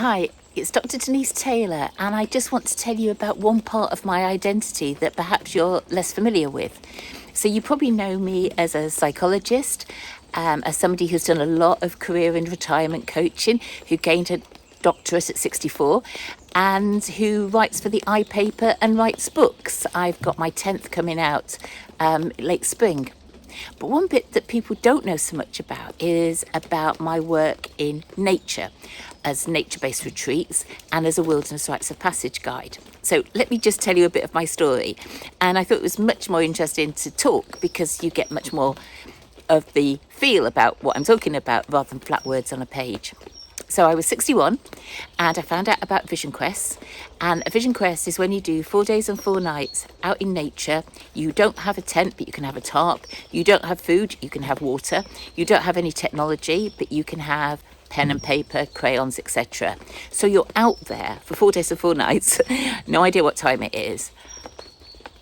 Hi, it's Dr. Denise Taylor, and I just want to tell you about one part of my identity that perhaps you're less familiar with. So you probably know me as a psychologist, as somebody who's done a lot of career and retirement coaching, who gained a doctorate at 64, and who writes for the iPaper and writes books. I've got my 10th coming out late spring. But one bit that people don't know so much about is about my work in nature, as nature-based retreats and as a wilderness rites of passage guide. So let me just tell you a bit of my story. And I thought it was much more interesting to talk because you get much more of the feel about what I'm talking about rather than flat words on a page. So I was 61 and I found out about Vision Quests. And a Vision Quest is when you do 4 days and 4 nights out in nature. You don't have a tent, but you can have a tarp. You don't have food, you can have water. You don't have any technology, but you can have pen and paper, crayons, etc. So you're out there for 4 days and 4 nights, no idea what time it is,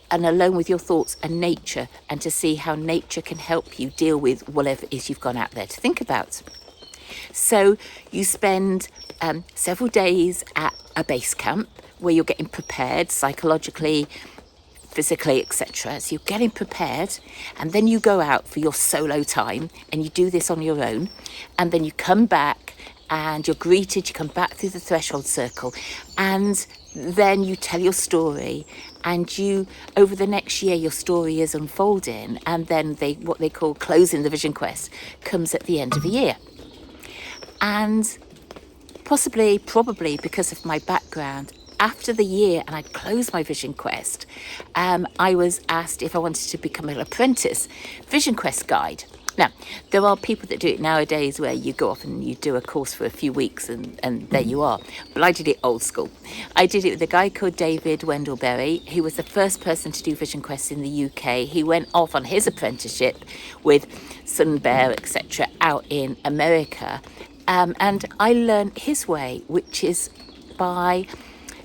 and alone with your thoughts and nature, and to see how nature can help you deal with whatever it is you've gone out there to think about. So you spend several days at a base camp where you're getting prepared psychologically, physically, etc. So you're getting prepared, and then you go out for your solo time and you do this on your own, and then you come back and you're greeted, you come back through the threshold circle, and then you tell your story, and you, over the next year, your story is unfolding, and then what they call closing the Vision Quest comes at the end of a year. And probably because of my background, after the year and I'd closed my Vision Quest, I was asked if I wanted to become an apprentice Vision Quest guide. Now, there are people that do it nowadays where you go off and you do a course for a few weeks and there you are. But I did it old school. I did it with a guy called David Wendellberry, who was the first person to do Vision Quest in the UK. He went off on his apprenticeship with Sun Bear, etc., out in America. And I learned his way, which is by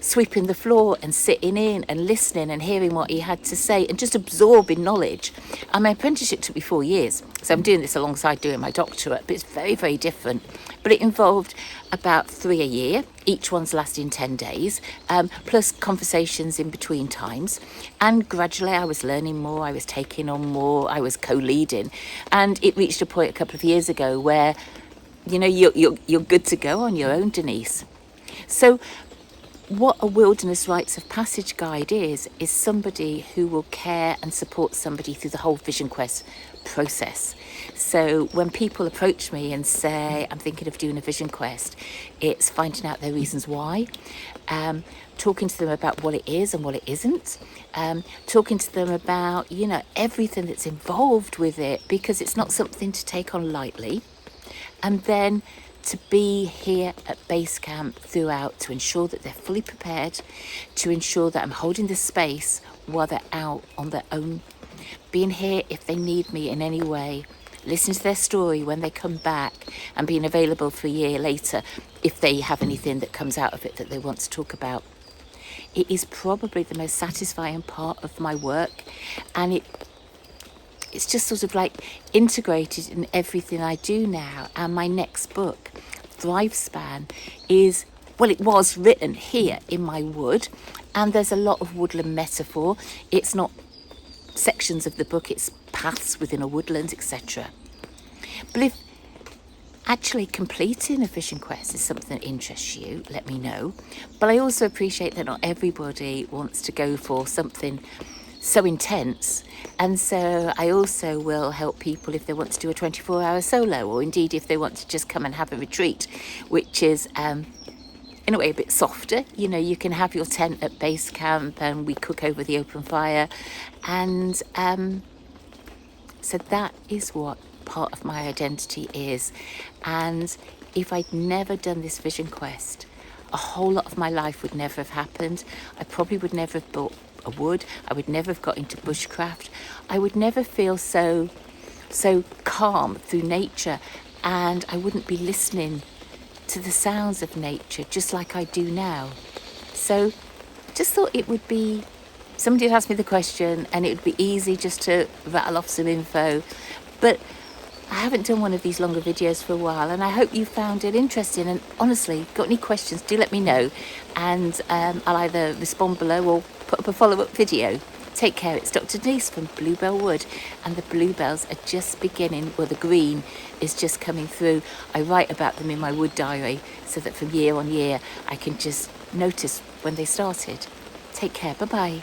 sweeping the floor and sitting in and listening and hearing what he had to say and just absorbing knowledge. And my apprenticeship took me 4 years. So I'm doing this alongside doing my doctorate, but it's very, very different. But it involved about 3 a year. Each one's lasting 10 days, plus conversations in between times. And gradually I was learning more, I was taking on more, I was co-leading. And it reached a point a couple of years ago where, you know, you're good to go on your own, Denise. So what a wilderness rites of passage guide is somebody who will care and support somebody through the whole Vision Quest process. So when people approach me and say, I'm thinking of doing a Vision Quest, it's finding out their reasons why, talking to them about what it is and what it isn't, talking to them about, you know, everything that's involved with it, because it's not something to take on lightly. And then to be here at base camp throughout, to ensure that they're fully prepared, to ensure that I'm holding the space while they're out on their own, being here if they need me in any way, listening to their story when they come back, and being available for a year later if they have anything that comes out of it that they want to talk about. It is probably the most satisfying part of my work, and it's just sort of like integrated in everything I do now. And my next book, Thrivespan, it was written here in my wood, and there's a lot of woodland metaphor. It's not sections of the book, it's paths within a woodland, etc. But if actually completing a Vision Quest is something that interests you, let me know. But I also appreciate that not everybody wants to go for something so intense, and so I also will help people if they want to do a 24-hour solo, or indeed if they want to just come and have a retreat, which is in a way a bit softer. You know, you can have your tent at base camp and we cook over the open fire, and so that is what part of my identity is. And if I'd never done this Vision Quest, a whole lot of my life would never have happened. I probably would never have bought a wood. I would never have got into bushcraft. I would never feel so calm through nature, and I wouldn't be listening to the sounds of nature just like I do now. So just thought it would be, somebody had asked me the question and it would be easy just to rattle off some info, but I haven't done one of these longer videos for a while, and I hope you found it interesting. And honestly, got any questions, do let me know, and I'll either respond below or put up a follow-up video. Take care. It's Dr. Denise from Bluebell Wood, and the bluebells are just beginning. Well, the green is just coming through. I write about them in my wood diary so that from year on year I can just notice when they started. Take care. Bye-bye.